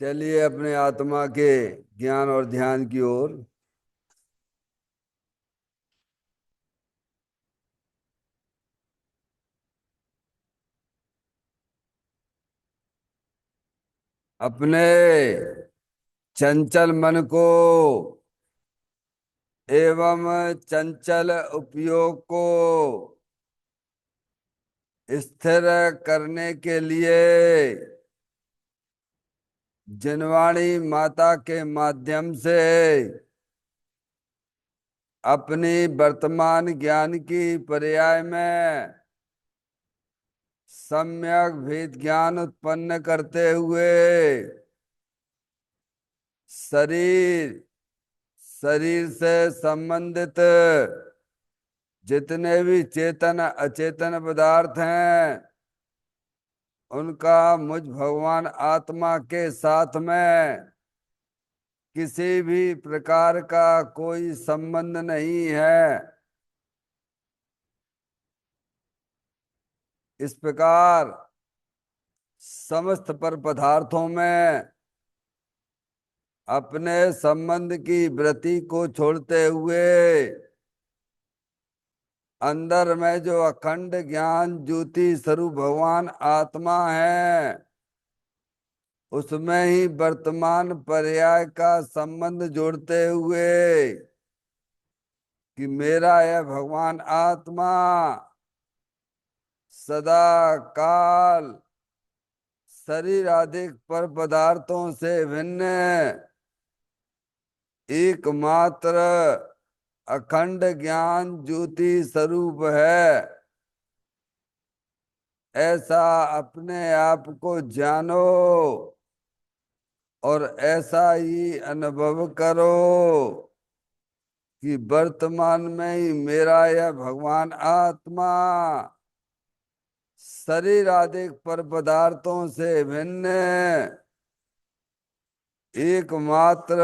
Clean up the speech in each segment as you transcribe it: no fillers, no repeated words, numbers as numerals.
चलिए अपने आत्मा के ज्ञान और ध्यान की ओर। अपने चंचल मन को एवं चंचल उपयोग को स्थिर करने के लिए जिनवाणी माता के माध्यम से अपनी वर्तमान ज्ञान की पर्याय में सम्यक भेद ज्ञान उत्पन्न करते हुए शरीर शरीर से संबंधित जितने भी चेतन अचेतन पदार्थ हैं उनका मुझ भगवान आत्मा के साथ में किसी भी प्रकार का कोई संबंध नहीं है। इस प्रकार समस्त पर पदार्थों में अपने संबंध की वृत्ति को छोड़ते हुए अंदर में जो अखंड ज्ञान ज्योति स्वरूप भगवान आत्मा है उसमें ही वर्तमान पर्याय का संबंध जोड़ते हुए कि मेरा यह भगवान आत्मा सदा काल शरीर आदि पर पदार्थों से भिन्न एकमात्र अखंड ज्ञान ज्योति स्वरूप है। ऐसा अपने आप को जानो और ऐसा ही अनुभव करो कि वर्तमान में ही मेरा यह भगवान आत्मा शरीर आदि पर पदार्थों से भिन्न एकमात्र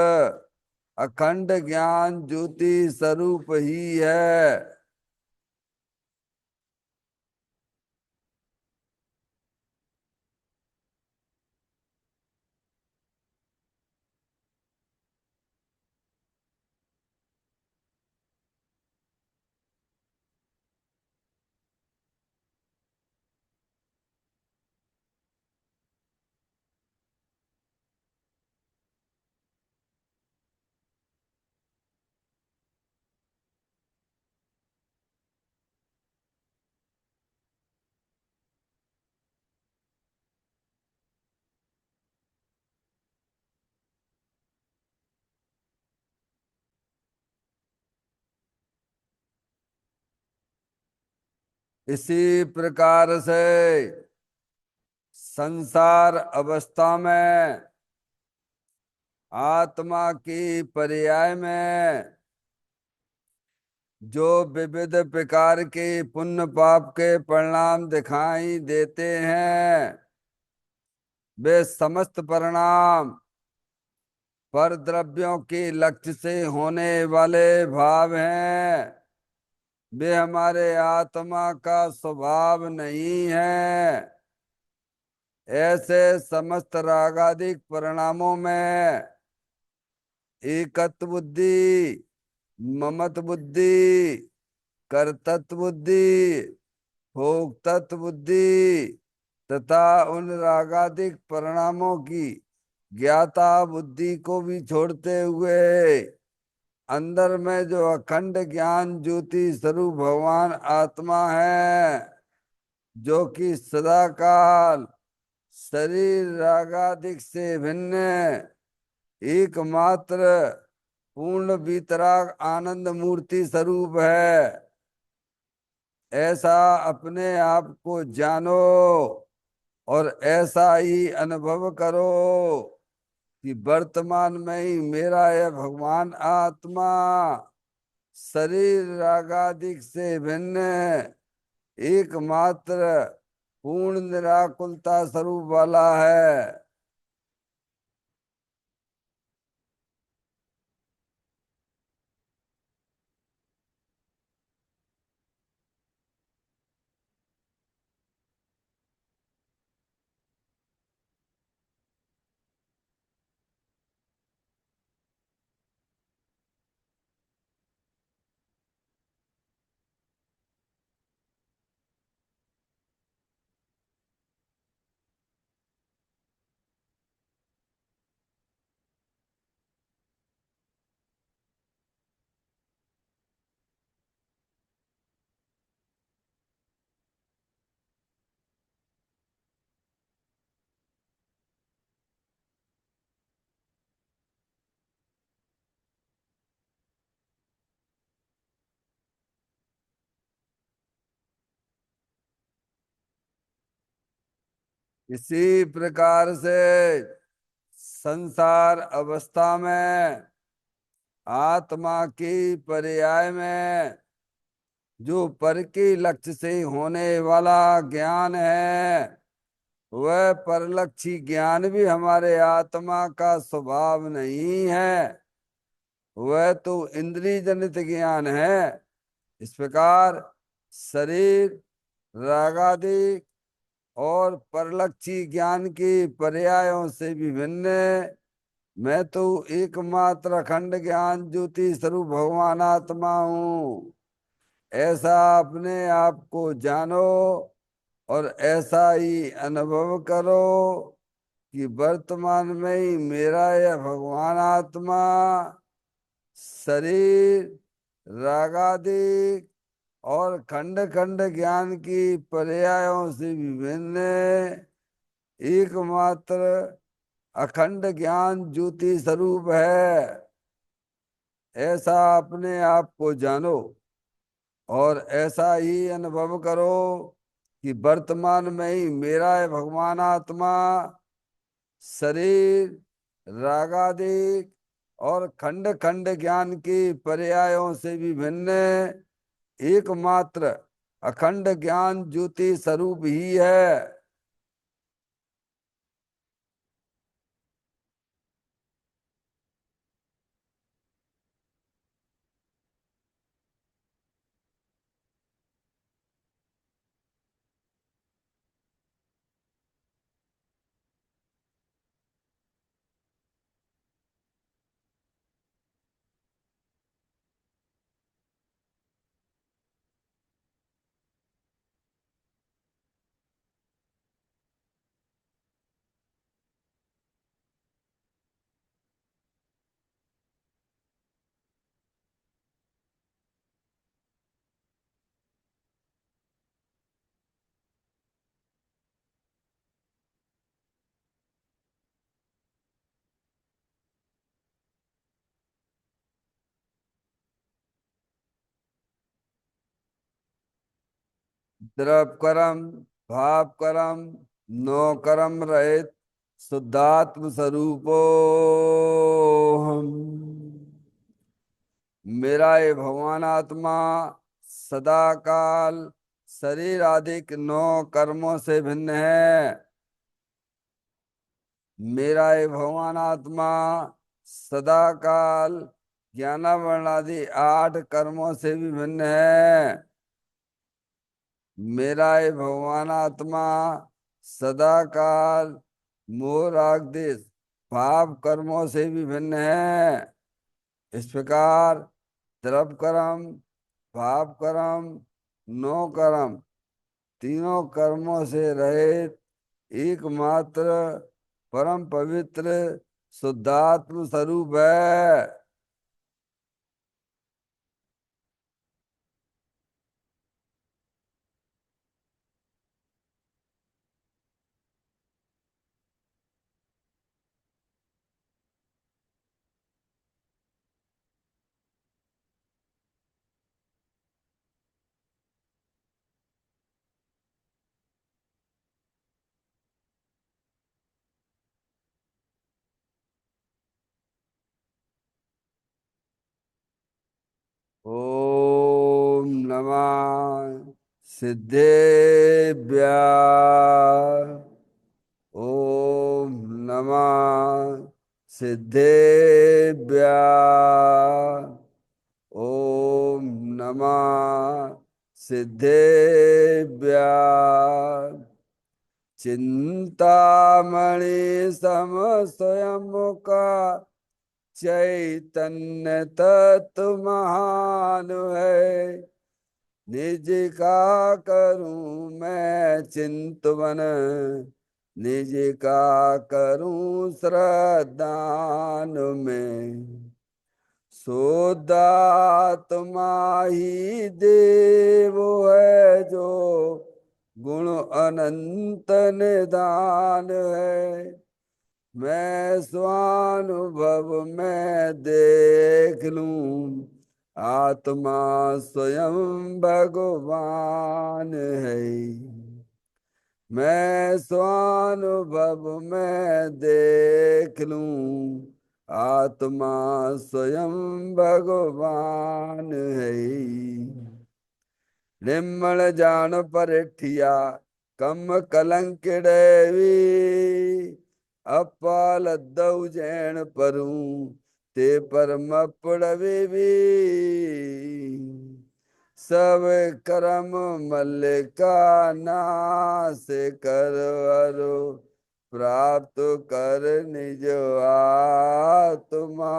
अखंड ज्ञान ज्योति स्वरूप ही है। इसी प्रकार से संसार अवस्था में आत्मा की पर्याय में जो विविध प्रकार के पुण्य पाप के परिणाम दिखाई देते हैं वे समस्त परिणाम पर द्रव्यों के लक्ष्य से होने वाले भाव हैं। वे हमारे आत्मा का स्वभाव नहीं है। ऐसे समस्त रागादिक परिणामों में एकत्व बुद्धि, ममत बुद्धि, कर्तृत्व बुद्धि, भोक्तत्व बुद्धि तथा उन रागादिक परिणामों की ज्ञाता बुद्धि को भी छोड़ते हुए अंदर में जो अखंड ज्ञान ज्योति स्वरूप भगवान आत्मा है जो कि सदा काल शरीर रागादिक से भिन्न एकमात्र पूर्ण वितराग आनंद मूर्ति स्वरूप है। ऐसा अपने आप को जानो और ऐसा ही अनुभव करो कि वर्तमान में ही मेरा यह भगवान आत्मा शरीर रागादिक से भिन्न एकमात्र पूर्ण निराकुलता स्वरूप वाला है। इसी प्रकार से संसार अवस्था में आत्मा की पर्याय में जो पर के लक्ष्य से होने वाला ज्ञान है, वह परलक्षी ज्ञान भी हमारे आत्मा का स्वभाव नहीं है। वह तो इंद्रिय जनित ज्ञान है। इस प्रकार शरीर, रागादि और परलक्षी ज्ञान के पर्यायों से विभिन्न मैं तो एकमात्र अखंड ज्ञान ज्योति स्वरूप भगवान आत्मा हूँ, ऐसा अपने आप को जानो और ऐसा ही अनुभव करो कि वर्तमान में ही मेरा यह भगवान आत्मा शरीर, रागादि और खंड खंड ज्ञान की पर्यायों से विभिन्न एकमात्र अखंड ज्ञान ज्योति स्वरूप है, ऐसा अपने आप को जानो और ऐसा ही अनुभव करो कि वर्तमान में ही मेरा है भगवान आत्मा शरीर, रागादिक और खंड खंड ज्ञान की पर्यायों से भी भिन्न एकमात्र अखंड ज्ञान ज्योति स्वरूप ही है। द्रव कर्म, भाव कर्म, नो कर्म रहित शुद्धात्म स्वरूपो हम। मेरा ये भगवान आत्मा सदा काल शरीर आदि नौ कर्मों से भिन्न है। मेरा ये भगवान आत्मा सदा काल ज्ञानावरण आदि 8 कर्मों से भी भिन्न है। मेरा ये भगवान आत्मा सदा काल मोह राग द्वेष भाव कर्मों से भी भिन्न है। इस प्रकार द्रव कर्म, भाव कर्म, नो कर्म तीनों कर्मों से रहित एकमात्र परम पवित्र शुद्धात्म स्वरूप है। ओम नमः सिद्धेभ्य। ओम नमः सिद्धेभ्य। ओम नमः सिद्धेभ्य। चिंतामणि सम स्वयं का चैतन्य तत्व महान है। निज का करूं मैं चिंतवन, निज का करूं श्रद्धान में। शुद्धात्मा ही देव है जो गुण अनंत निदान है। मैं स्वानुभव में देख लूं आत्मा स्वयं भगवान है। मैं स्वानुभव में देख लूं, आत्मा स्वयं भगवान है। निम्मल जान परिठिया कम कलंकिड़वी, अपालद्दौ जैन परूं ते परम पड़वे भी। सब करम मल्लिका नाश करवरो, प्राप्त कर निज आत्मा।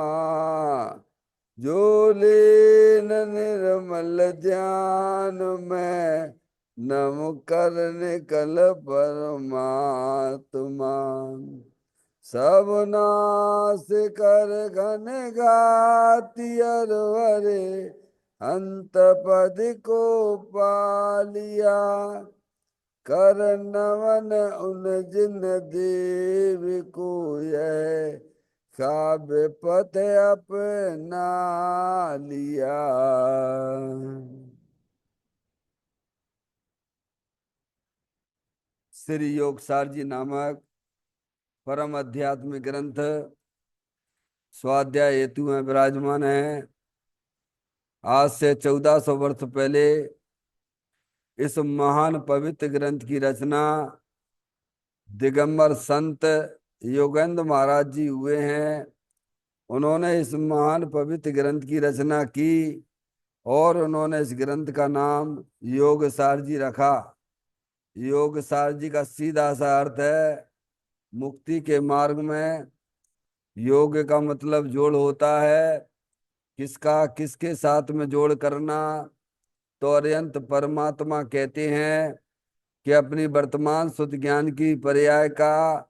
जो लीन निर्मल ध्यान में, नम कर निकल परमात्मा। सब नाश कर घन घाति अरवरे, अंत पद को पालिया। कर नमन उन जिन देव को यह, काव्य पथ अपना लिया। श्री योगसार जी नामक परम अध्यात्मिक ग्रंथ स्वाध्याय हेतु में विराजमान है। आज से 1400 वर्ष पहले इस महान पवित्र ग्रंथ की रचना दिगंबर संत योगेंद्र महाराज जी हुए हैं। उन्होंने इस महान पवित्र ग्रंथ की रचना की और उन्होंने इस ग्रंथ का नाम योगसार जी रखा। योगसार जी का सीधा सा अर्थ है मुक्ति के मार्ग में। योग का मतलब जोड़ होता है। किसका किसके साथ में जोड़ करना? तो अत्यंत परमात्मा कहते हैं कि अपनी वर्तमान शुद्ध ज्ञान की पर्याय का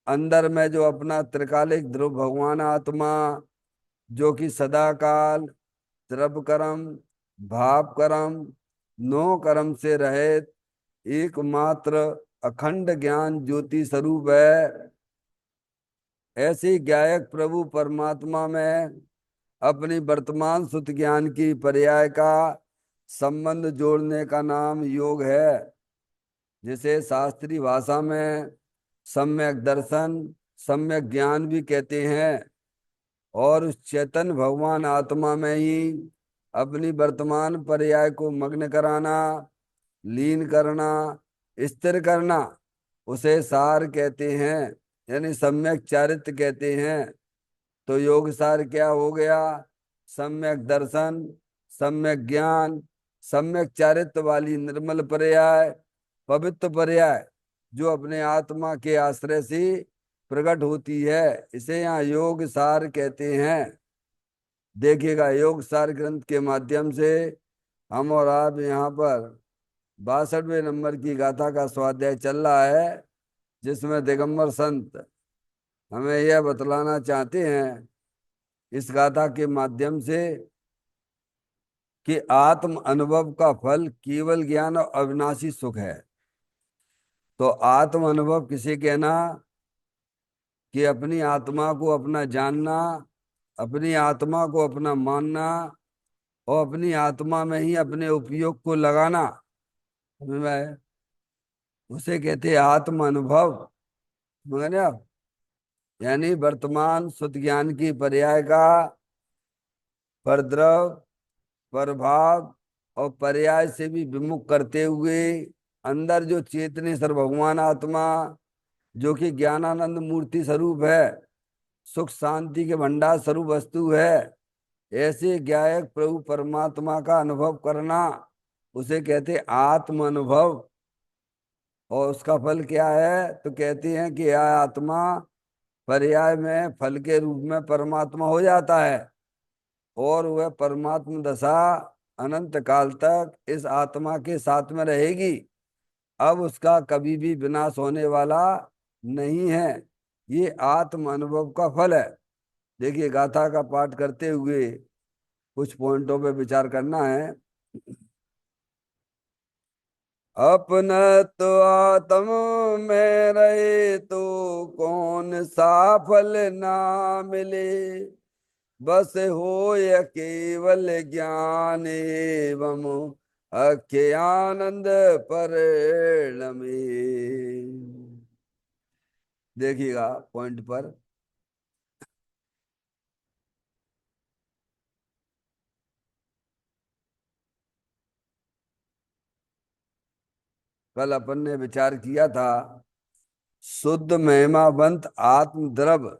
अंदर में जो अपना त्रिकालिक ध्रुव भगवान आत्मा, जो कि सदा काल द्रव्य कर्म भाव कर्म नो कर्म से रहित एकमात्र अखंड ज्ञान ज्योति स्वरूप है। ऐसे गायक प्रभु परमात्मा में अपनी वर्तमान शुद्ध ज्ञान की पर्याय का संबंध जोड़ने का नाम योग है, जिसे शास्त्रीय भाषा में सम्यक दर्शन सम्यक ज्ञान भी कहते हैं। और उस चैतन्य भगवान आत्मा में ही अपनी वर्तमान पर्याय को मग्न कराना, लीन करना, स्थिर करना, उसे सार कहते हैं, यानी सम्यक चारित्र कहते हैं। तो योग सार क्या हो गया? सम्यक दर्शन, सम्यक ज्ञान, सम्यक चारित्र वाली निर्मल पर्याय, पवित्र पर्याय, जो अपने आत्मा के आश्रय से प्रकट होती है, इसे यहाँ योग सार कहते हैं। देखिएगा, योग सार ग्रंथ के माध्यम से हम और आप यहाँ पर 62वें नंबर की गाथा का स्वाध्याय चल रहा है, जिसमें दिगंबर संत हमें यह बतलाना चाहते हैं इस गाथा के माध्यम से कि आत्म अनुभव का फल केवल ज्ञान और अविनाशी सुख है। तो आत्म अनुभव किसे कहना? कि अपनी आत्मा को अपना जानना, अपनी आत्मा को अपना मानना और अपनी आत्मा में ही अपने उपयोग को लगाना, समझ में आया? उसे कहते हैं आत्म अनुभव। समझ रहे आप? यानी वर्तमान शुद्ध ज्ञान की पर्याय का परद्रव प्रभाव और पर्याय से भी विमुख करते हुए अंदर जो चेतनेश्वर भगवान आत्मा, जो कि ज्ञानानंद मूर्ति स्वरूप है, सुख शांति के भंडार स्वरूप वस्तु है, ऐसे ज्ञायक प्रभु परमात्मा का अनुभव करना, उसे कहते आत्म अनुभव। और उसका फल क्या है? तो कहते हैं कि यह आत्मा पर्याय में फल के रूप में परमात्मा हो जाता है और वह परमात्मा दशा अनंत काल तक इस आत्मा के साथ में रहेगी। अब उसका कभी भी विनाश होने वाला नहीं है। ये आत्म अनुभव का फल है। देखिए, गाथा का पाठ करते हुए कुछ पॉइंटों पे विचार करना है। अपना तो आत्म में रहे तो कौन सा फल ना मिले, बस हो या केवल ज्ञान एवं अख्यानंद परिणमे। देखिएगा पॉइंट पर। कल अपन ने विचार किया था, शुद्ध महिमावंत आत्मद्रव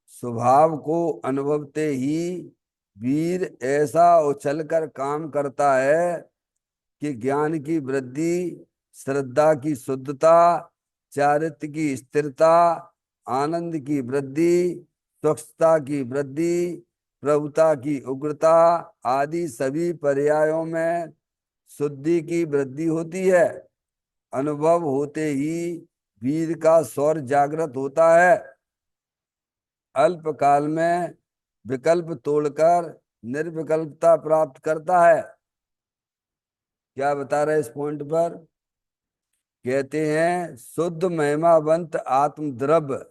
स्वभाव को अनुभवते ही वीर ऐसा उछलकर काम करता है कि ज्ञान की वृद्धि, श्रद्धा की शुद्धता, चारित्र्य की स्थिरता, आनंद की वृद्धि, स्वच्छता की वृद्धि, प्रभुता की उग्रता आदि सभी पर्यायों में शुद्धि की वृद्धि होती है। अनुभव होते ही वीर का स्वर जागृत होता है, अल्प काल में विकल्प तोड़कर निर्विकल्पता प्राप्त करता है। क्या बता रहे इस पॉइंट पर? कहते हैं शुद्ध महिमावंत आत्मद्रव्य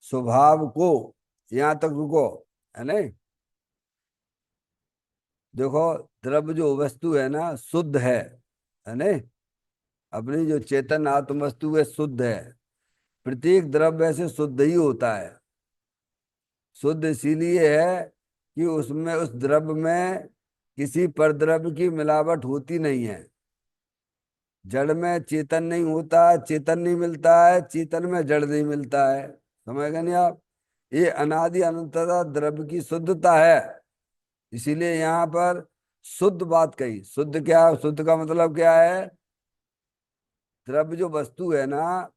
स्वभाव को, यहां तक रुको, है नहीं? देखो, द्रव्य जो वस्तु है ना शुद्ध है नहीं? अपनी जो चेतन आत्म वस्तु है शुद्ध है। प्रत्येक द्रव्य से शुद्ध ही होता है। शुद्ध इसीलिए है कि उसमें, उस द्रव्य में किसी परद्रव्य की मिलावट होती नहीं है। जड़ में चेतन नहीं होता, चेतन नहीं मिलता है, चेतन में जड़ नहीं मिलता है। समझ गए नहीं आप? ये अनादि अनंतता द्रव्य की शुद्धता है। इसीलिए यहाँ पर शुद्ध बात कही। शुद्ध क्या, शुद्ध का मतलब क्या है? द्रव्य जो वस्तु है ना,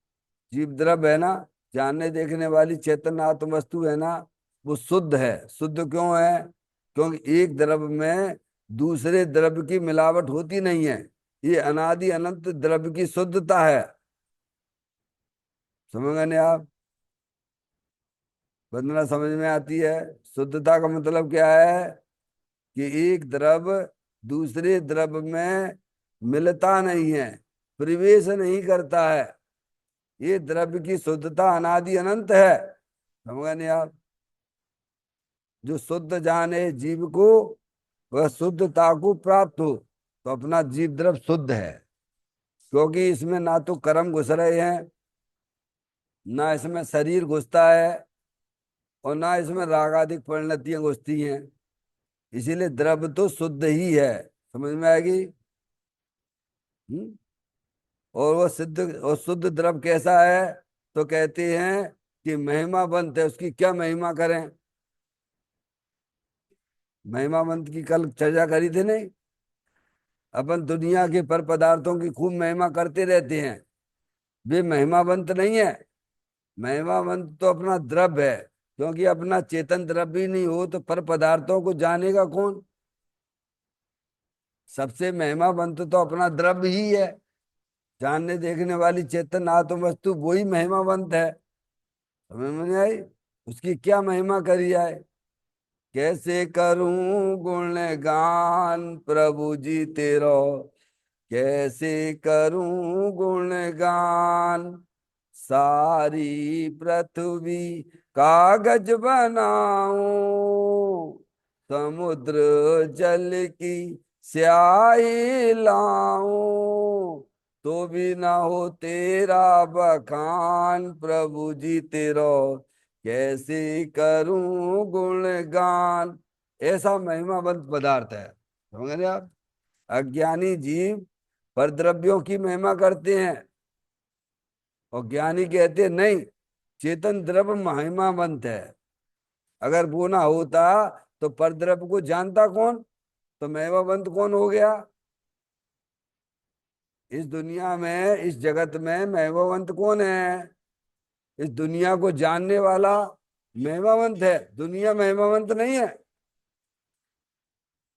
जीव द्रव्य है ना, जानने देखने वाली चेतन आत्म वस्तु है ना, वो शुद्ध है। शुद्ध क्यों है? क्योंकि एक द्रव्य में दूसरे द्रव्य की मिलावट होती नहीं है। ये अनादि अनंत द्रव्य की शुद्धता है। समझ गए नहीं आप? वंदना समझ में आती है? शुद्धता का मतलब क्या है? कि एक द्रव्य दूसरे द्रव्य में मिलता नहीं है, प्रवेश नहीं करता है। ये द्रव्य की शुद्धता अनादि अनंत है। समझ गए नहीं आप? जो शुद्ध जाने जीव को, वह शुद्धता को प्राप्त हो, तो अपना जीव द्रव्य शुद्ध है। क्योंकि इसमें ना तो कर्म घुस रहे हैं, ना इसमें शरीर घुसता है, और ना इसमें राग आदि परिणतियां घुसती हैं। इसीलिए द्रव्य तो शुद्ध ही है। समझ में आएगी? हम्म? और वो सिद्ध और शुद्ध द्रव्य कैसा है? तो कहते हैं कि महिमावंत है। उसकी क्या महिमा करें? महिमावंत की कल चर्चा करी थी नहीं? अपन दुनिया के पर पदार्थों की खूब महिमा करते रहते हैं, वे महिमावंत नहीं है। महिमावंत तो अपना द्रव्य है। क्योंकि अपना चेतन द्रव्य ही नहीं हो तो पर पदार्थों को जानेगा कौन? सबसे महिमावंत तो अपना द्रव्य ही है। जानने देखने वाली चेतन आत्म वस्तु वही महिमावंत है। समझ में नहीं आई? उसकी क्या महिमा करी जाए? कैसे करूं गुणगान प्रभु जी तेरो, कैसे करूं गुणगान, सारी पृथ्वी कागज बनाऊं, समुद्र जल की स्याही लाऊं, तो भी ना हो तेरा बखान प्रभु जी तेरो, कैसे करूं गुणगान। ऐसा महिमावंत पदार्थ है। समझ रहे आप? अज्ञानी जीव पर द्रव्यों की महिमा करते हैं, और ज्ञानी कहते हैं नहीं, चेतन द्रव्य महिमावंत है। अगर वो ना होता तो पर द्रव्य को जानता कौन? तो महिमावंत कौन हो गया? इस दुनिया में, इस जगत में महिमावंत कौन है? इस दुनिया को जानने वाला महिमावंत है। दुनिया महिमावंत नहीं है।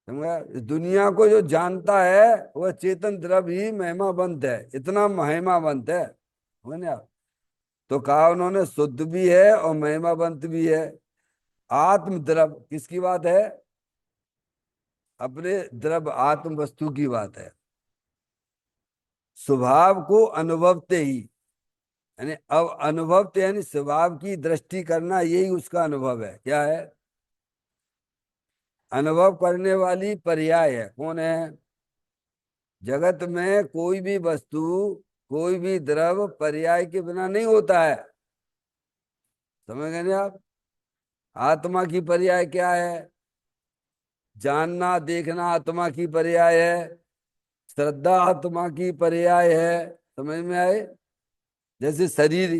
समझा? इस दुनिया को जो जानता है वह चेतन द्रव्य ही महिमावंत है, इतना महिमावंत है। समझे आप? तो कहा उन्होंने शुद्ध भी है और महिमावंत भी है। आत्म द्रव्य किसकी बात है? अपने द्रव्य आत्म वस्तु की बात है। स्वभाव को अनुभवते ही, यानी अब अनुभवते यानी स्वभाव की दृष्टि करना, यही उसका अनुभव है। क्या है? अनुभव करने वाली पर्याय है। कौन है? जगत में कोई भी वस्तु, कोई भी द्रव पर्याय के बिना नहीं होता है। समझ गए ना आप? आत्मा की पर्याय क्या है? जानना देखना आत्मा की पर्याय है। श्रद्धा आत्मा की पर्याय है। समझ में आए? जैसे शरीर,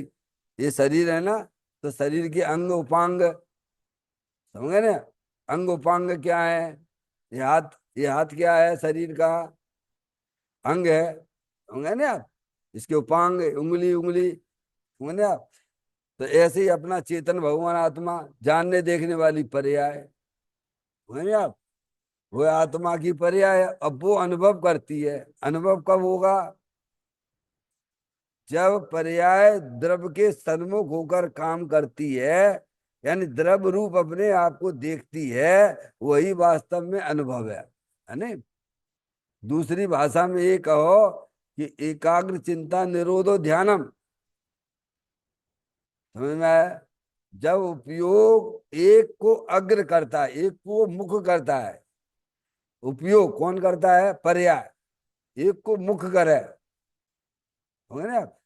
ये शरीर है ना, तो शरीर के अंग उपांग, समझ गए ना? अंग उपांग क्या है? ये हाथ क्या है? शरीर का अंग है। समझ गए ना आप? इसके उपांग उंगली, उंगली, समझ गए आप? तो ऐसे ही अपना चेतन भगवान आत्मा जानने देखने वाली पर्याय, समझ गए आप? वो आत्मा की पर्याय है। अब वो अनुभव करती है। अनुभव कब होगा? जब पर्याय द्रव के सन्मुख होकर काम करती है, यानी द्रव रूप अपने आप को देखती है, वही वास्तव में अनुभव है नहीं? दूसरी भाषा में ये कहो कि एकाग्र चिंता निरोधो ध्यानम। समझ में आया? जब उपयोग एक को अग्र करता है, एक को मुख करता है। उपयोग कौन करता है? पर्याय। एक को मुख करे, समझ रहे आप?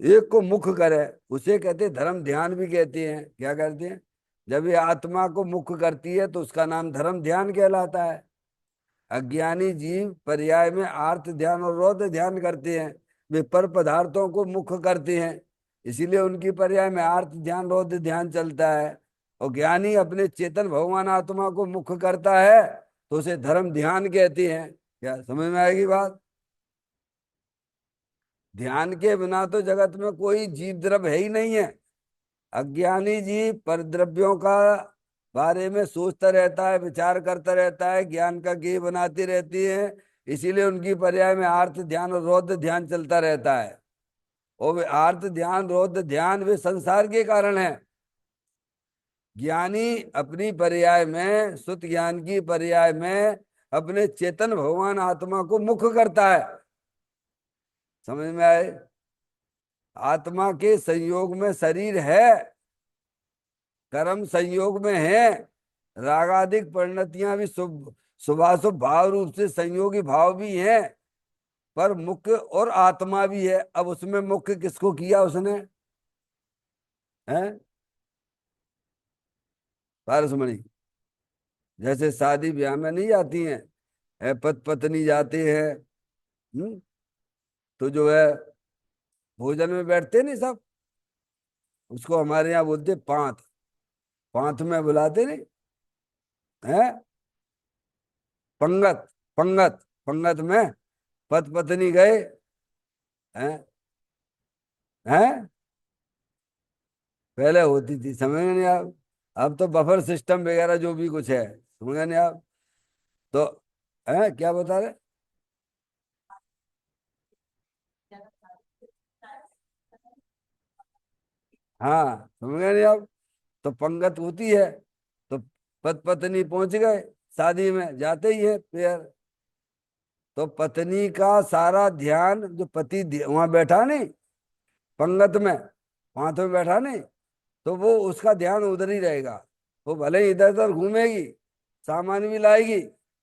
एक को मुख करे, उसे कहते हैं धर्म ध्यान भी कहते हैं। क्या करते हैं? जब ये आत्मा को मुख करती है तो उसका नाम धर्म ध्यान कहलाता है। अज्ञानी जीव पर्याय में आर्त ध्यान और रौद्र ध्यान करते हैं। वे पर पदार्थों को मुख करते हैं, इसीलिए उनकी पर्याय में आर्त ध्यान रौद्र ध्यान चलता है। और ज्ञानी अपने चेतन भगवान आत्मा को मुख करता है तो उसे धर्म ध्यान कहते हैं। क्या समझ में आएगी बात? ध्यान के बिना तो जगत में कोई जीव द्रव है ही नहीं है। अज्ञानी जीव पर द्रव्यों का बारे में सोचता रहता है, विचार करता रहता है, ज्ञान का गेय बनाती रहती है। इसीलिए उनकी पर्याय में आर्त ध्यान और रौद्र ध्यान चलता रहता है। और वे आर्त ध्यान रौद्र ध्यान वे संसार के कारण है। ज्ञानी अपनी पर्याय में, शुद्ध ज्ञान की पर्याय में अपने चेतन भगवान आत्मा को मुख करता है। समझ में आए? आत्मा के संयोग में शरीर है, कर्म संयोग में है, रागादिक परिणतियां भी शुभाशुभ भाव रूप से संयोगी भाव भी हैं, पर मुख्य और आत्मा भी है। अब उसमें मुख्य किसको किया उसने? है पारसमणि। जैसे शादी ब्याह में नहीं जाती हैं, पत पत्नी जाते हैं, तो जो है भोजन में बैठते नहीं सब, उसको हमारे यहाँ बोलते पांत। पांत में बुलाते नहीं है? पंगत, पंगत, पंगत में पत पत्नी गए हैं। हैं? पहले होती थी, समझ में नहीं आप? अब तो बफर सिस्टम वगैरह जो भी कुछ है, समझ नहीं आप? तो है क्या बता रहे? हाँ, समझ गए नहीं आप? तो पंगत होती है। तो पत पत्नी पहुंच गए, शादी में जाते ही है पेयर। तो पत्नी का सारा ध्यान, जो पति वहां बैठा नहीं, पंगत में, हाथ में बैठा नहीं, तो वो उसका ध्यान उधर ही रहेगा। वो भले ही इधर उधर घूमेगी, सामान भी लाएगी,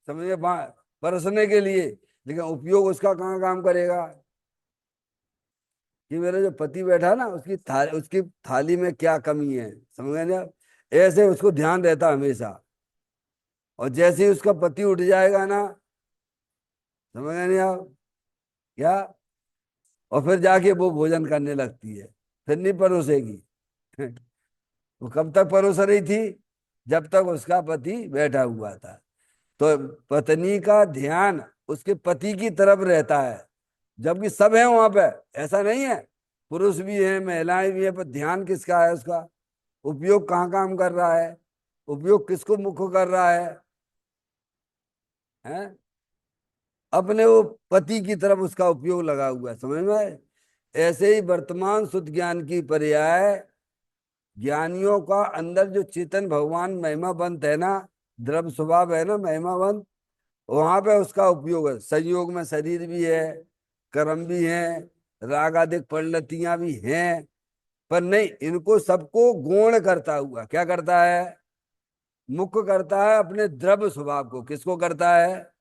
समझिए परसने के लिए, लेकिन उपयोग उसका कहाँ काम करेगा? कि मेरा जो पति बैठा ना, उसकी थाली में क्या कमी है, समझ गए ना आप? ऐसे उसको ध्यान रहता हमेशा। और जैसे ही उसका पति उठ जाएगा ना, समझ गए नहीं आप? क्या? और फिर जाके वो भोजन करने लगती है, फिर नहीं परोसेगी। वो कब तक परोस रही थी? जब तक उसका पति बैठा हुआ था। तो पत्नी का ध्यान उसके पति की तरफ रहता है, जबकि सब है वहां पे। ऐसा नहीं है, पुरुष भी है, महिलाएं भी है, पर ध्यान किसका है उसका? उपयोग कहाँ काम कर रहा है? उपयोग किसको मुख कर रहा है? अपने वो पति की तरफ उसका उपयोग लगा हुआ है, समझ में आए? ऐसे ही वर्तमान शुद्ध ज्ञान की पर्याय, ज्ञानियों का अंदर जो चेतन भगवान महिमावंत है ना, द्रव्य स्वभाव है ना महिमावंत, वहां पे उसका उपयोग है। संयोग में शरीर भी है, कर्म भी है, राग आदि परिणतियां भी हैं, पर नहीं, इनको सबको गौण करता हुआ क्या करता है? मुख्य करता है अपने द्रव्य स्वभाव को। किसको करता है?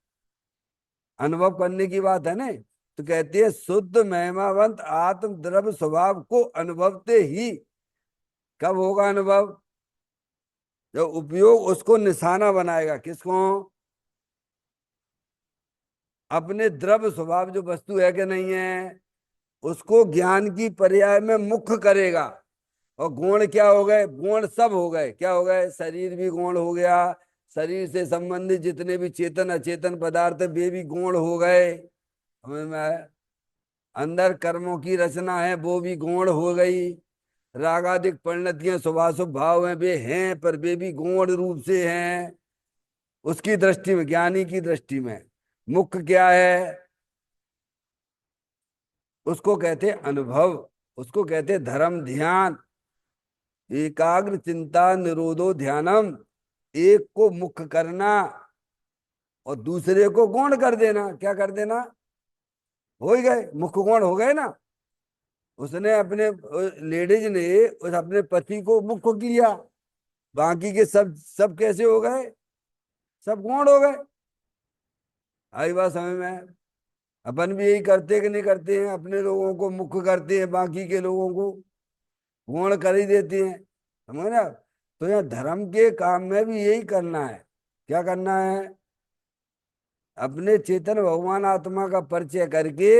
अनुभव करने की बात है ना। तो कहती है शुद्ध महिमावंत आत्म द्रव्य स्वभाव को अनुभवते ही। कब होगा अनुभव? जब उपयोग उसको निशाना बनाएगा। किसको? अपने द्रव्य स्वभाव जो वस्तु है कि नहीं है, उसको ज्ञान की पर्याय में मुख्य करेगा। और गुण क्या हो गए? गुण सब हो गए। क्या हो गए? शरीर भी गुण हो गया, शरीर से संबंधित जितने भी चेतन अचेतन पदार्थ है वे भी गुण हो गए। समझ में आया? अंदर कर्मों की रचना है वो भी गुण हो गई। रागादिक परिणतियां शुभाशुभ भाव हैं वे हैं, पर वे भी गुण रूप से हैं। उसकी दृष्टि में, ज्ञानी की दृष्टि में मुख्य क्या है? उसको कहते अनुभव, उसको कहते धर्म ध्यान। एकाग्र चिंता निरोधो ध्यानम। एक को मुख्य करना और दूसरे को गौण कर देना। क्या कर देना? हो ही गए, मुख्य गौण हो गए ना। उसने अपने लेडीज ने उस अपने पति को मुख्य किया, बाकी के सब सब कैसे हो गए? सब गौण हो गए। आई बात समझ में? अपन भी यही करते कि नहीं करते हैं? अपने लोगों को मुख्य करते हैं, बाकी के लोगों को गौण कर ही देते हैं। समझ ना? तो यहाँ धर्म के काम में भी यही करना है। क्या करना है? अपने चेतन भगवान आत्मा का परिचय करके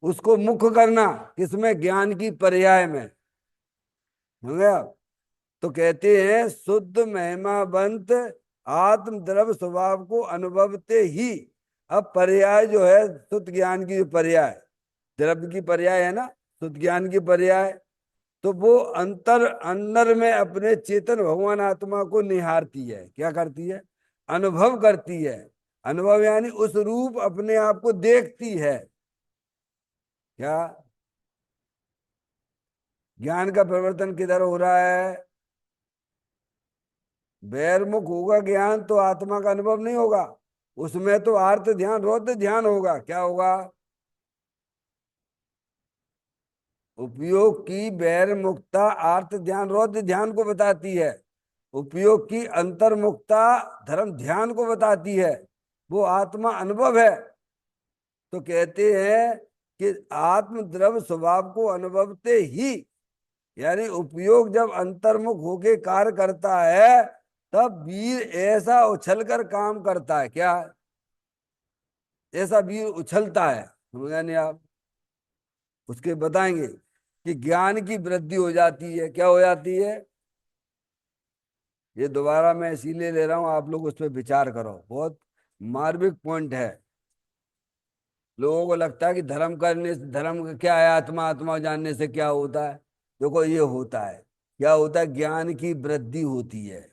उसको मुख्य करना। किसमें? ज्ञान की पर्याय में। समझ गया? तो कहते हैं शुद्ध महिमावंत आत्म द्रव्य स्वभाव को अनुभवते ही। अब पर्याय जो है शुद्ध ज्ञान की, जो पर्याय द्रव्य की पर्याय है ना, शुद्ध ज्ञान की पर्याय, तो वो अंतर अंदर में अपने चेतन भगवान आत्मा को निहारती है। क्या करती है? अनुभव करती है। अनुभव यानी उस रूप अपने आप को देखती है। क्या? ज्ञान का परिवर्तन किधर हो रहा है? बहिर्मुख होगा ज्ञान तो आत्मा का अनुभव नहीं होगा। उसमें तो आर्त ध्यान रौद्र ध्यान होगा। क्या होगा? उपयोग की बहिर्मुखता आर्त ध्यान रौद्र ध्यान को बताती है। उपयोग की अंतर्मुखता धर्म ध्यान को बताती है। वो आत्मा अनुभव है। तो कहते हैं कि आत्म द्रव्य स्वभाव को अनुभवते ही, यानी उपयोग जब अंतर्मुख होके कार्य करता है तब वीर ऐसा उछलकर काम करता है। क्या? ऐसा वीर उछलता है। समझा नहीं आप? उसके बताएंगे कि ज्ञान की वृद्धि हो जाती है। क्या हो जाती है? ये दोबारा मैं इसीलिए ले रहा हूं, आप लोग उस पर विचार करो। बहुत मार्मिक पॉइंट है। लोगों को लगता है कि धर्म करने से, धर्म का क्या है, आत्मा आत्मा जानने से क्या होता है? देखो ये होता है। क्या होता है? ज्ञान की वृद्धि होती है।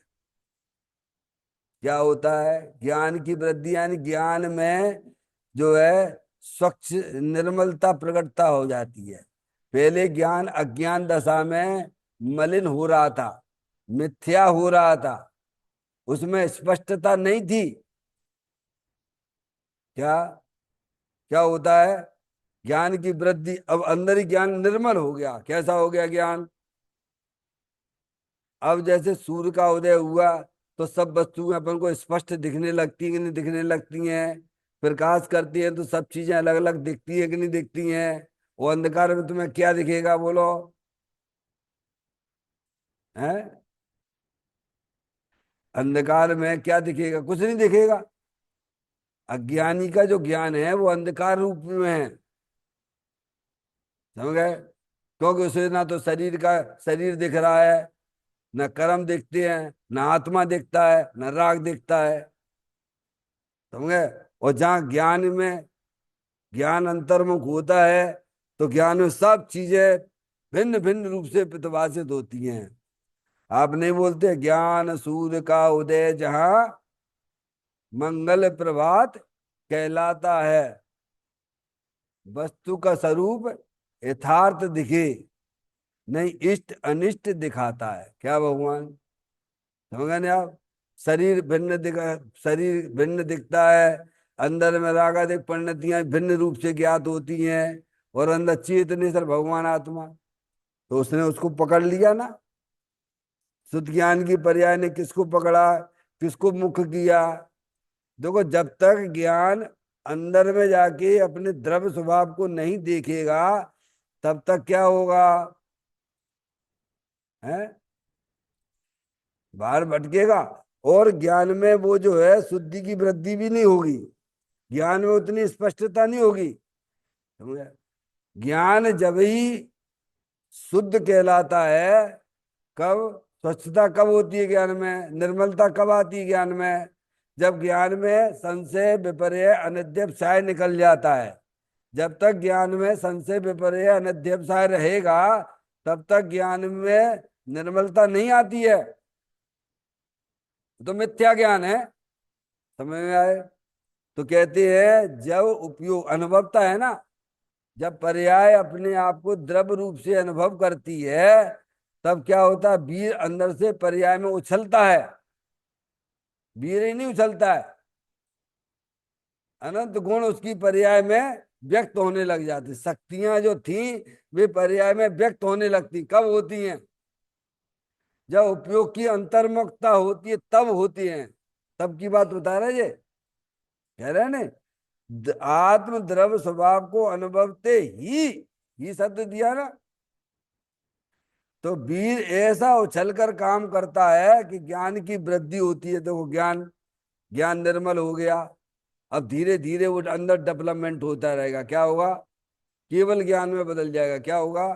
क्या होता है? ज्ञान की वृद्धि यानी ज्ञान में जो है स्वच्छ निर्मलता प्रकटता हो जाती है। पहले ज्ञान अज्ञान दशा में मलिन हो रहा था, मिथ्या हो रहा था, उसमें स्पष्टता नहीं थी। क्या? क्या होता है? ज्ञान की वृद्धि, अब अंदर ही ज्ञान निर्मल हो गया। कैसा हो गया ज्ञान? अब जैसे सूर्य का उदय हुआ तो सब वस्तुएं अपन को स्पष्ट दिखने लगती हैं कि नहीं दिखने लगती हैं? प्रकाश करती हैं तो सब चीजें अलग अलग दिखती हैं कि नहीं दिखती हैं? वो अंधकार में तुम्हें क्या दिखेगा बोलो? हैं? अंधकार में क्या दिखेगा? कुछ नहीं दिखेगा। अज्ञानी का जो ज्ञान है वो अंधकार रूप में है। समझ गए? क्योंकि उसे ना तो शरीर का शरीर दिख रहा है, न कर्म दिखते हैं, न आत्मा दिखता है, न राग दिखता है। समझ गए? और जहाँ ज्ञान में ज्ञान अंतर्मुख होता है तो ज्ञान में सब चीजें भिन्न भिन्न रूप से प्रतिभाषित होती हैं। आप नहीं बोलते ज्ञान सूर्य का उदय जहाँ मंगल प्रभात कहलाता है, वस्तु का स्वरूप यथार्थ दिखे, नहीं इष्ट अनिष्ट दिखाता है। क्या भगवान? समझ गए आप? शरीर भिन्न दिखा, शरीर भिन्न दिखता है, अंदर में रागादिक परिणतियां भिन्न रूप से ज्ञात होती हैं, और अंदर चेतनेश्वर भगवान आत्मा। तो उसने उसको पकड़ लिया ना। शुद्ध ज्ञान की पर्याय ने किसको पकड़ा, किसको मुख्य किया? देखो जब तक ज्ञान अंदर में जाके अपने द्रव्य स्वभाव को नहीं देखेगा, तब तक क्या होगा? है, बाहर भटकेगा। और ज्ञान में वो जो है शुद्धि की वृद्धि भी नहीं होगी, ज्ञान में उतनी स्पष्टता नहीं होगी। समझे? ज्ञान जब ही शुद्ध कहलाता है, कब? स्वच्छता कब होती है ज्ञान में? निर्मलता कब आती है ज्ञान में? जब ज्ञान में संशय विपर्य अनध्यवसाय निकल जाता है। जब तक ज्ञान में संशय विपर्य अनध्यवसाय रहेगा, तब तक ज्ञान में निर्मलता नहीं आती है, तो मिथ्या ज्ञान है। समझ में आए? तो कहते हैं जब उपयोग अनुभवता है ना, जब पर्याय अपने आप को द्रव्य रूप से अनुभव करती है, तब क्या होता है? वीर अंदर से पर्याय में उछलता है। वीर ही नहीं उछलता है, अनंत गुण उसकी पर्याय में व्यक्त होने लग जाती। शक्तियां जो थी वे पर्याय में व्यक्त होने लगती। कब होती हैं? जब उपयोग की अंतर्मुखता होती है तब होती हैं। तब की बात बता रहे ये, कह रहे हैं ना, आत्म द्रव्य स्वभाव को अनुभवते ही शब्द दिया ना। तो वीर ऐसा उछल कर काम करता है कि ज्ञान की वृद्धि होती है। देखो ज्ञान, ज्ञान निर्मल हो गया, अब धीरे धीरे वो अंदर डेवलपमेंट होता रहेगा। क्या होगा? केवल ज्ञान में बदल जाएगा। क्या होगा?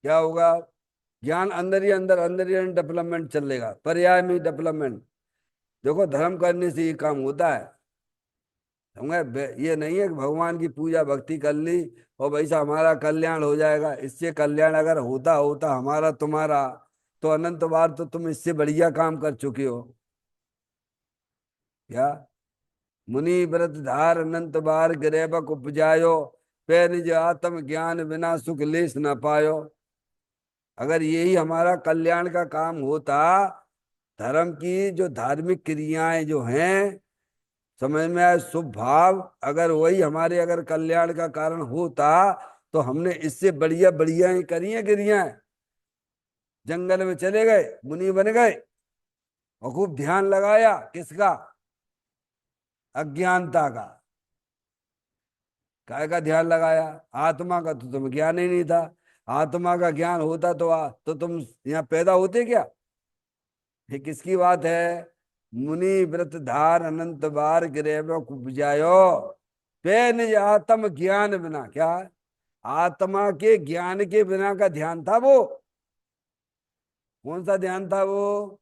क्या होगा? ज्ञान अंदर ही अंदर, अंदर ही अंदर डेवलपमेंट चलेगा, पर्याय में डेवलपमेंट। देखो धर्म करने से ये काम होता है। समझे? ये नहीं है कि भगवान की पूजा भक्ति कर ली और वैसा हमारा कल्याण हो जाएगा। इससे कल्याण अगर होता होता हमारा तुम्हारा, तो अनंत बार तो तुम इससे बढ़िया काम कर चुके हो। क्या? मुनि व्रत धार अनंत बार गिरेबक उपजायो, पे निज आत्म ज्ञान बिना सुख लेस न पायो। अगर यही हमारा कल्याण का काम होता, धर्म की जो धार्मिक क्रियाएं जो हैं, समझ में आए, शुभ भाव, अगर वही हमारे अगर कल्याण का कारण होता, तो हमने इससे बढ़िया बढ़िया ही करी है क्रियाएं। जंगल में चले गए, मुनि बन गए और खूब ध्यान लगाया। किसका? अज्ञानता का। काय का ध्यान लगाया? आत्मा का। तो तुम्हें ज्ञान ही नहीं था। आत्मा का ज्ञान होता तो तुम यहाँ पैदा होते क्या? ये किसकी बात है? मुनि व्रत धार अनंत बार गिरेव उपजायो, पे निज आत्म ज्ञान बिना। क्या? आत्मा के ज्ञान के बिना का ध्यान था वो। कौन सा ध्यान था वो?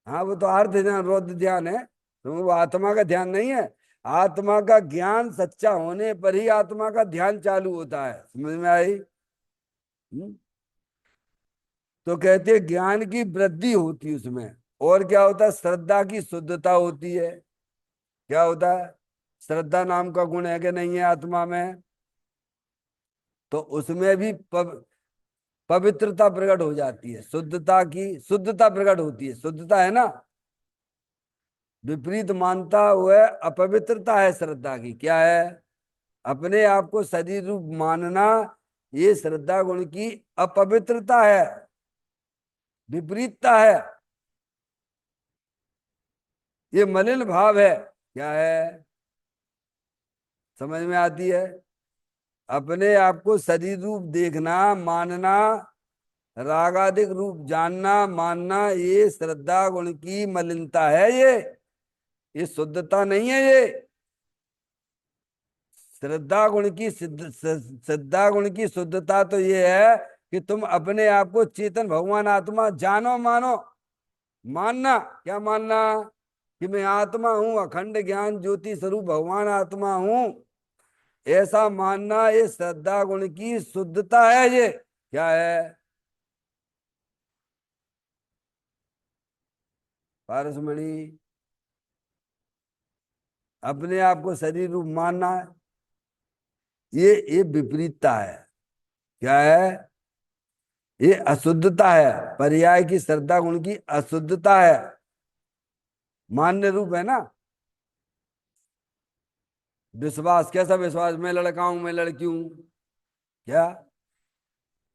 हाँ, वो तो अर्थ ध्यान, रौद्र ध्यान है, तो वो आत्मा का ध्यान नहीं है। आत्मा का ज्ञान सच्चा होने पर ही आत्मा का ध्यान चालू होता है। समझ में आई? हम्म? तो कहते हैं ज्ञान की वृद्धि होती है उसमें। और क्या होता है? श्रद्धा की शुद्धता होती है। क्या होता है? श्रद्धा नाम का गुण है कि नहीं है आत्मा में? तो उसमें भी पवित्रता प्रकट हो जाती है। शुद्धता की शुद्धता प्रकट होती है। शुद्धता है ना। विपरीत मानता हुआ अपवित्रता है श्रद्धा की। क्या है? अपने आप को शरीर रूप मानना, ये श्रद्धा गुण की अपवित्रता है, विपरीतता है, ये मलिन भाव है। क्या है? समझ में आती है? अपने आप को शरीर रूप देखना, मानना, रागादिक रूप जानना, मानना, ये श्रद्धा गुण की मलिनता है। ये शुद्धता नहीं है। ये श्रद्धा गुण की श्रद्धा गुण की शुद्धता तो ये है कि तुम अपने आप को चेतन भगवान आत्मा जानो, मानो। मानना, क्या मानना? कि मैं आत्मा हूं, अखंड ज्ञान ज्योति स्वरूप भगवान आत्मा हूं, ऐसा मानना, ये श्रद्धा गुण की शुद्धता है। ये क्या है? पारसमणि, अपने आप को शरीर रूप मानना, ये विपरीतता है। क्या है? ये अशुद्धता है। पर्याय की श्रद्धा गुण की अशुद्धता है। मान्य रूप है ना। विश्वास, कैसा विश्वास? मैं लड़का हूं, मैं लड़की हूं। क्या?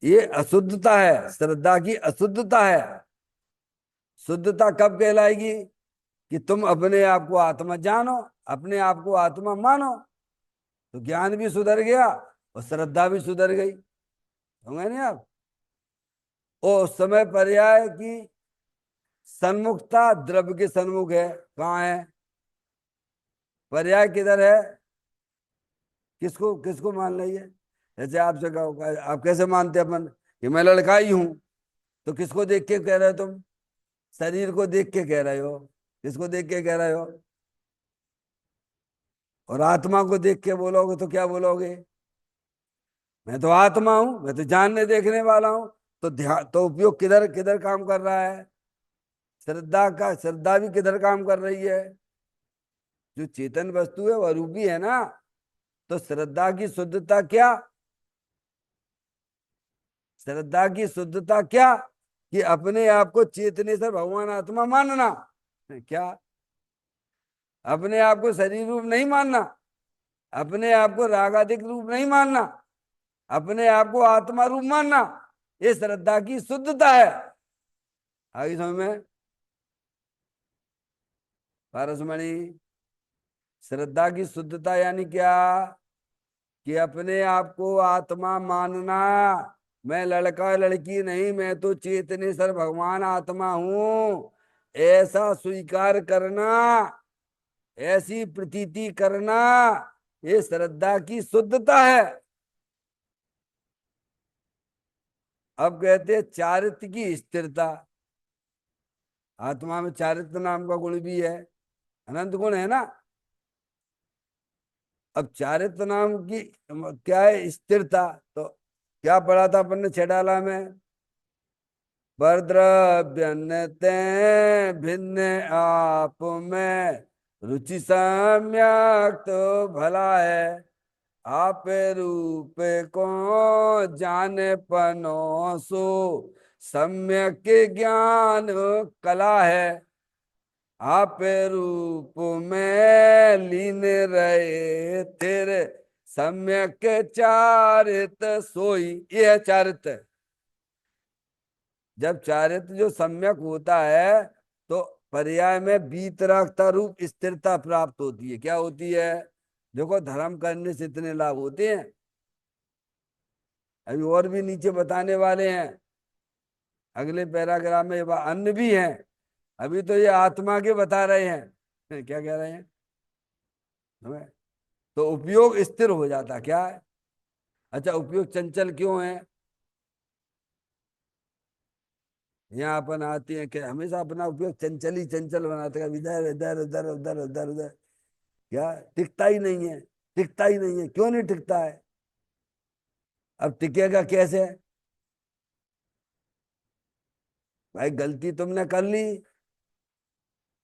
ये अशुद्धता है, श्रद्धा की अशुद्धता है। शुद्धता कब कहलाएगी? कि तुम अपने आप को आत्मा जानो, अपने आप को आत्मा मानो, तो ज्ञान भी सुधर गया और श्रद्धा भी सुधर गई। समझे नहीं आप? और उस समय पर्याय की सन्मुखता द्रव्य के सन्मुख है। कहाँ है पर्याय? किधर है? किसको किसको मान रही है? जैसे आपसे कहो, आप कैसे मानते अपन कि मैं लड़का ही हूं, तो किसको देख के कह रहे हो तुम? शरीर को देख के कह रहे हो। किसको देख के कह रहे हो? और आत्मा को देख के बोलोगे तो क्या बोलोगे? मैं तो आत्मा हूं, मैं तो जानने देखने वाला हूं। तो ध्यान तो उपयोग किधर किधर काम कर रहा है? श्रद्धा का, श्रद्धा भी किधर काम कर रही है? जो चेतन वस्तु है वह रूपी है ना। तो श्रद्धा की शुद्धता क्या? श्रद्धा की शुद्धता क्या? कि अपने आप को चेतने से भगवान आत्मा मानना। क्या? अपने आप को शरीर रूप नहीं मानना, अपने आप को रागादिक रूप नहीं मानना, अपने आप को आत्मा रूप मानना, ये श्रद्धा की शुद्धता है। आगे समझ में? पारसमणि, श्रद्धा की शुद्धता यानी क्या? कि अपने आप को आत्मा मानना। मैं लड़का लड़की नहीं, मैं तो चेतनेश्वर भगवान आत्मा हूं, ऐसा स्वीकार करना, ऐसी प्रतीति करना, ये श्रद्धा की शुद्धता है। अब कहते हैं चारित्र की स्थिरता। आत्मा में चारित्र नाम का गुण भी है, अनंत गुण है ना। अब चारित्र नाम की क्या है? स्थिरता। तो क्या पढ़ा था अपन ने छेडाला में? परद्रव्यन्यते भिन्न आप में रुचि सम्यक तो भला है, आप रूप को जाने पनो सो सम्यक ज्ञान कला है, आप रूप में लीन रहे तेरे सम्यक चारित सोई। ये है चारित्र। जब चारित्र जो सम्यक होता है तो पर्याय में वीतरागता रूप स्थिरता प्राप्त होती है। क्या होती है? देखो, धर्म करने से इतने लाभ होते हैं, अभी और भी नीचे बताने वाले हैं। अगले पैराग्राफ में अन्य भी हैं। अभी तो ये आत्मा के बता रहे हैं। क्या कह रहे हैं हमें? तो उपयोग स्थिर हो जाता क्या है? अच्छा, उपयोग चंचल क्यों है? यहाँ अपन आते हैं कि हमेशा अपना उपयोग चंचल ही चंचल बनाते हैं, इधर इधर उधर उधर उधर उधर। क्या टिकता ही नहीं है? टिकता ही नहीं है, क्यों नहीं टिकता है? अब टिकेगा कैसे? भाई गलती तुमने कर ली,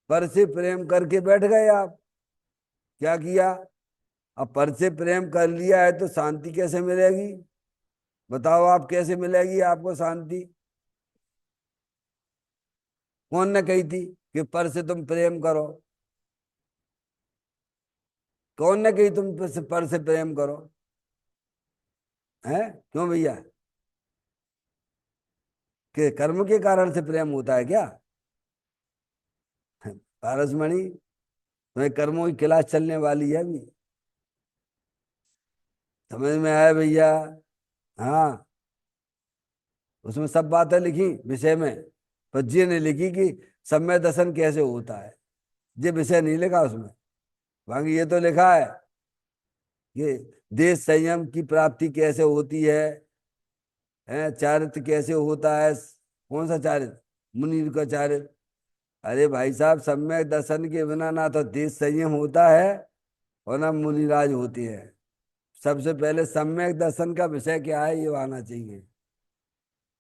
पर से प्रेम करके बैठ गए आप। क्या किया? अब पर से प्रेम कर लिया है तो शांति कैसे मिलेगी? बताओ आप, कैसे मिलेगी आपको शांति? कौन ने कही थी कि पर से तुम प्रेम करो? कौन ने कही तुम पर से प्रेम करो? है क्यों भैया? कि कर्म के कारण से प्रेम होता है क्या? पारसमणि, तुम्हें कर्मों की क्लास चलने वाली है अभी। समझ में आया भैया? हाँ, उसमें सब बातें लिखी विषय में, पर ये नहीं लिखी कि सम्य दर्शन कैसे होता है। ये विषय नहीं लिखा उसमें। बाकी ये तो लिखा है कि देश संयम की प्राप्ति कैसे होती है, चारित्र कैसे होता है। कौन सा चारित्र? मुनि का चारित्र। अरे भाई साहब, सम्यक दर्शन के बिना ना तो देश संयम होता है और ना मुनिराज होते हैं। सबसे पहले सम्यक दर्शन का विषय क्या है ये आना चाहिए।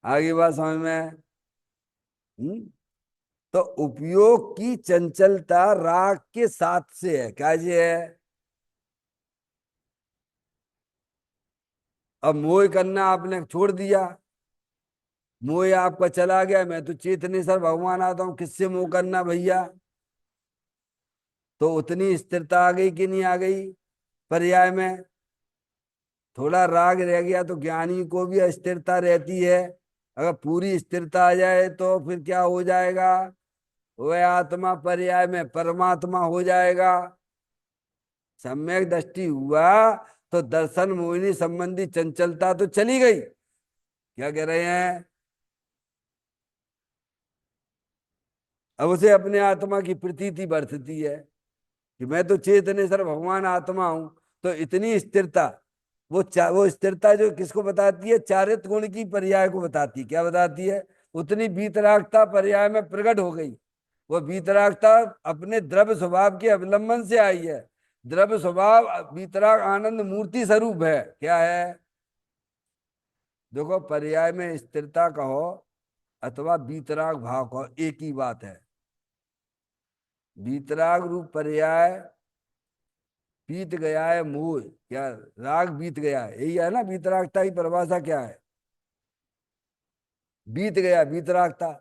आगे बात समझ में? हम्म? तो उपयोग की चंचलता राग के साथ से है। क्या ये है? अब मोह करना आपने छोड़ दिया, मोह आपका चला गया, मैं तो चेतने सर भगवान आता हूं, किससे मोह करना भैया? तो उतनी स्थिरता आ गई कि नहीं आ गई? पर्याय में थोड़ा राग रह गया तो ज्ञानी को भी अस्थिरता रहती है। अगर पूरी स्थिरता आ जाए तो फिर क्या हो जाएगा? वह आत्मा पर्याय में परमात्मा हो जाएगा। सम्यक दृष्टि हुआ तो दर्शन मोहिनी संबंधी चंचलता तो चली गई। क्या कह रहे हैं? अब उसे अपने आत्मा की प्रतीति बढ़ती है कि मैं तो चेतनेश्वर भगवान आत्मा हूं। तो इतनी स्थिरता, वो स्थिरता जो किसको बताती है? चारित्र गुण की पर्याय को बताती है। क्या बताती है? उतनी वीतरागता पर्याय में प्रकट हो गई। वो वीतरागता अपने द्रव्य स्वभाव के अवलंबन से आई है। द्रव्य स्वभाव वीतराग आनंद मूर्ति स्वरूप है। क्या है? देखो, पर्याय में स्थिरता कहो अथवा वीतराग भाव कहो, एक ही बात है। वीतराग रूप पर्याय बीत गया है मोह, क्या राग बीत गया है, यही है ना वीतरागता की परिभाषा। क्या है? बीत गया वीतरागता।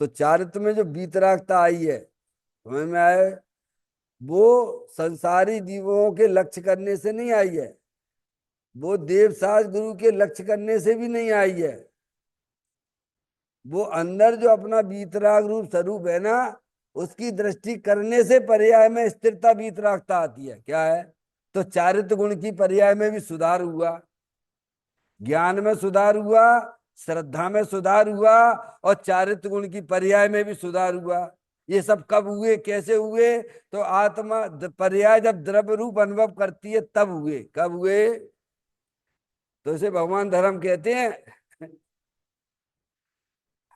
तो चारित्र में जो वीतरागता आई है, समझ में आए? वो संसारी जीवों के लक्ष्य करने से नहीं आई है, वो देवसाज गुरु के लक्ष्य करने से भी नहीं आई है। वो अंदर जो अपना वीतराग रूप स्वरूप है ना, उसकी दृष्टि करने से पर्याय में स्थिरता वीतरागता आती है। क्या है? तो चारित्र गुण की पर्याय में भी सुधार हुआ, ज्ञान में सुधार हुआ, श्रद्धा में सुधार हुआ, और चारित्र गुण की पर्याय में भी सुधार हुआ। ये सब कब हुए, कैसे हुए? तो आत्मा पर्याय जब द्रव्य रूप अनुभव करती है तब हुए। कब हुए? तो इसे भगवान धर्म कहते हैं।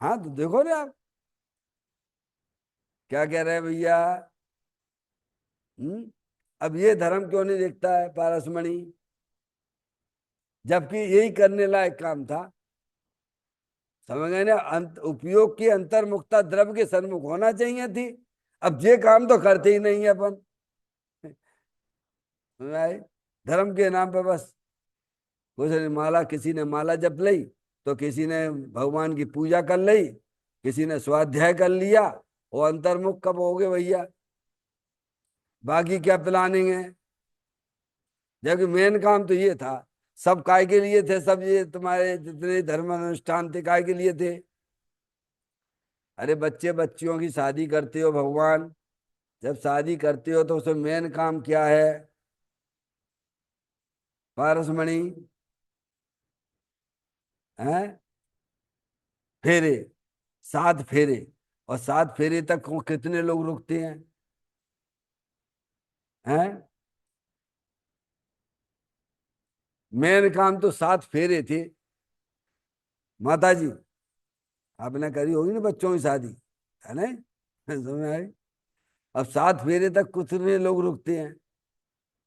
हाँ, तो देखो ना आप क्या कह रहे हैं भैया। हम्म। अब ये धर्म क्यों नहीं देखता है पारसमणि, जबकि यही करने लायक काम था। समझ गए ना? उपयोग की अंतर्मुखता द्रव्य के सन्मुख होना चाहिए थी। अब ये काम तो करते ही नहीं है अपन। समझ में आई? धर्म के नाम पे बस कुछ नहीं, माला किसी ने माला जप ली, तो किसी ने भगवान की पूजा कर ली, किसी ने स्वाध्याय कर लिया। वो अंतर्मुख कब हो गए भैया? बाकी क्या प्लानिंग है? जबकि मेन काम तो ये था। सब काय के लिए थे? सब ये तुम्हारे जितने धर्म अनुष्ठान थे काय के लिए थे? अरे बच्चे बच्चियों की शादी करते हो भगवान, जब शादी करते हो तो उसमें मेन काम क्या है पारसमणि? हैं? फेरे, 7 फेरे। और 7 फेरे तक कितने लोग रुकते हैं? हैं? मेन काम तो 7 फेरे थे। माता जी, आपने करी होगी ना बच्चों की शादी, है ना? समझ में आई? अब 7 फेरे तक कितने लोग रुकते हैं?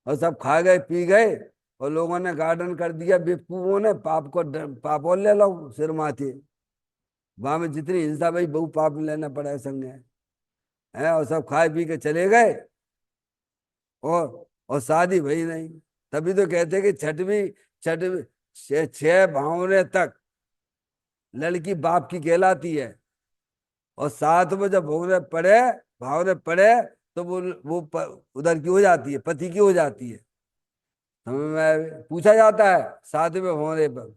और सब खा गए पी गए, और लोगों ने गार्डन कर दिया बेवकूफों ने, पाप को पाप और ले लो सिर माथे। वहां में जितनी हिंसा भाई बहु पाप लेना पड़ा है संग है। और सब खाए पी के चले गए, और शादी भई नहीं। तभी तो कहते कि छठवीं 6 भावने तक लड़की बाप की कहलाती है। और साथ में जब भावने पड़े, तो उधर की हो जाती है, पति की हो जाती है। समझ में पूछा जाता है 7वें होने पर,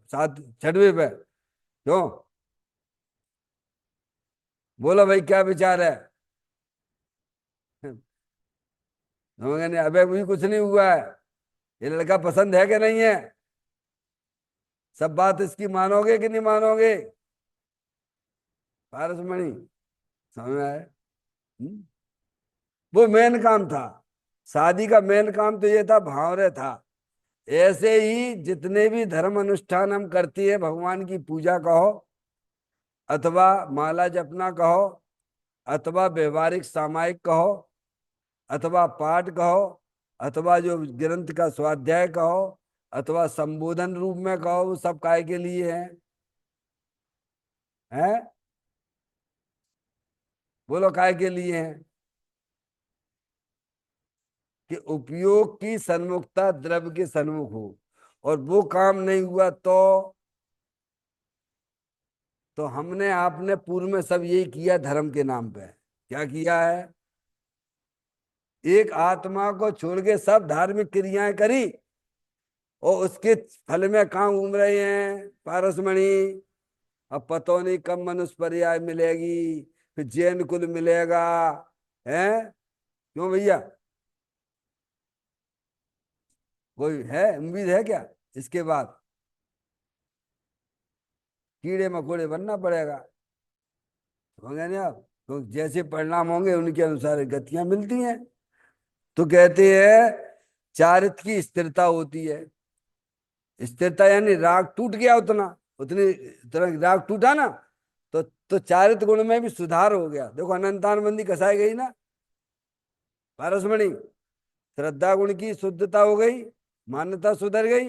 6वें पे क्यों? बोलो भाई क्या विचार है? समझ गए नहीं? अबे भी कुछ नहीं हुआ है। ये लड़का पसंद है कि नहीं है? सब बात इसकी मानोगे कि नहीं मानोगे पारसमणि? समझ में आए? हम्म? वो मेन काम था। शादी का मेन काम तो ये था, भावरे था। ऐसे ही जितने भी धर्म अनुष्ठान हम करती है, भगवान की पूजा कहो अथवा माला जपना कहो अथवा व्यवहारिक सामायिक कहो अथवा पाठ कहो अथवा जो ग्रंथ का स्वाध्याय कहो अथवा संबोधन रूप में कहो, वो सब काय के लिए है? हैं? बोलो काय के लिए है? कि उपयोग की सन्मुखता द्रव्य के सन्मुख हो। और वो काम नहीं हुआ तो हमने आपने पूर्व में सब यही किया धर्म के नाम पे। क्या किया है? एक आत्मा को छोड़ के सब धार्मिक क्रियाएं करी, और उसके फल में कहाँ घूम रहे हैं पारसमणि? अब पतो नहीं कब मनुष्य पर्याय मिलेगी, फिर जैन कुल मिलेगा। है क्यों भैया? कोई है उम्मीद है क्या इसके बाद? कीड़े मकोड़े बनना पड़ेगा। समझे नहीं आप? तो जैसे परिणाम होंगे उनके अनुसार गतियां मिलती हैं। तो कहते हैं चारित्र की स्थिरता होती है। स्थिरता यानी राग टूट गया उतना, उतनी तरह राग टूटा ना, तो चारित्र गुण में भी सुधार हो गया। देखो अनंतान बंदी कसाई गई ना पारसमणि, श्रद्धा गुण की शुद्धता हो गई, मान्यता सुधर गई।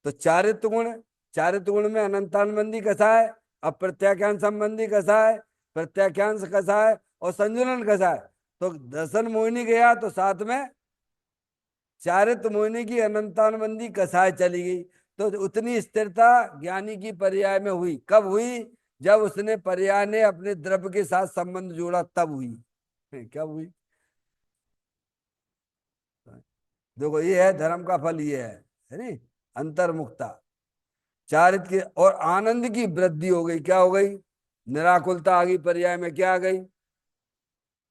तो चारित्र गुण, चारित्र गुण में अनंतान बंदी कसा है, अब प्रत्याख्यान संबंधी कसा है, प्रत्याख्यांश कसा है और संजुलन कसा है। तो दर्शन मोहिनी गया तो साथ में चारित्र मोहिनी की अनंतानुबंधी कसाय चली गई। तो उतनी स्थिरता ज्ञानी की पर्याय में हुई। कब हुई? जब उसने पर्याय ने अपने द्रव्य के साथ संबंध जोड़ा तब हुई। कब हुई? देखो ये है धर्म का फल, ये है नहीं, अंतर्मुखता। चारित्र की और आनंद की वृद्धि हो गई। क्या हो गई? निराकुलता आ गई पर्याय में। क्या आ गई?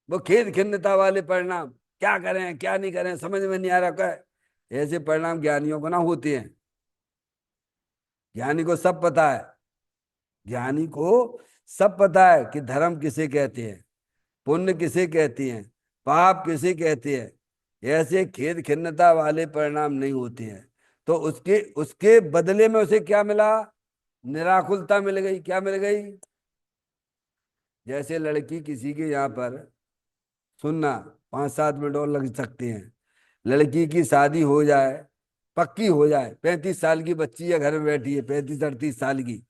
वो खेद खिन्नता वाले परिणाम, क्या करें क्या नहीं करें समझ में नहीं आ रहा क्या। ऐसे परिणाम ज्ञानियों को ना होते हैं। ज्ञानी को सब पता है। ज्ञानी को सब पता है कि धर्म किसे कहते हैं, पुण्य किसे कहते हैं, पाप किसे कहते हैं। ऐसे खेद खिन्नता वाले परिणाम नहीं होते हैं। तो उसके उसके बदले में उसे क्या मिला? निराकुलता मिल गई। क्या मिल गई? जैसे लड़की किसी के यहाँ पर, सुनना, 5-7 मिनट और लग सकते हैं, लड़की की शादी हो जाए, पक्की हो जाए, 35 साल की बच्ची है घर में बैठी है, 35-38 साल की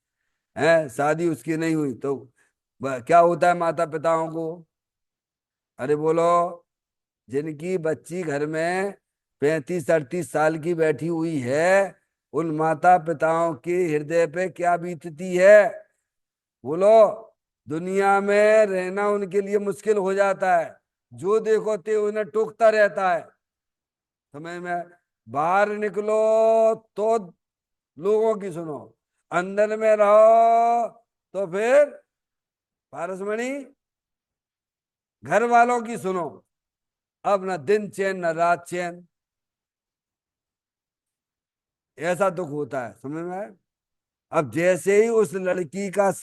है, शादी उसकी नहीं हुई, तो क्या होता है माता पिताओं को? अरे बोलो। जिनकी बच्ची घर में 35-38 साल की बैठी हुई है, उन माता पिताओं के हृदय पे क्या बीतती है? बोलो। दुनिया में रहना उनके लिए मुश्किल हो जाता है। जो देखो ते उन्हें टोकता रहता है। समय में बाहर निकलो तो लोगों की सुनो, अंदर में रहो तो फिर पारसमणि घर वालों की सुनो। अब न दिन चैन न रात चैन, ऐसा दुख होता है। समझ में आया? अब जैसे ही उस लड़की का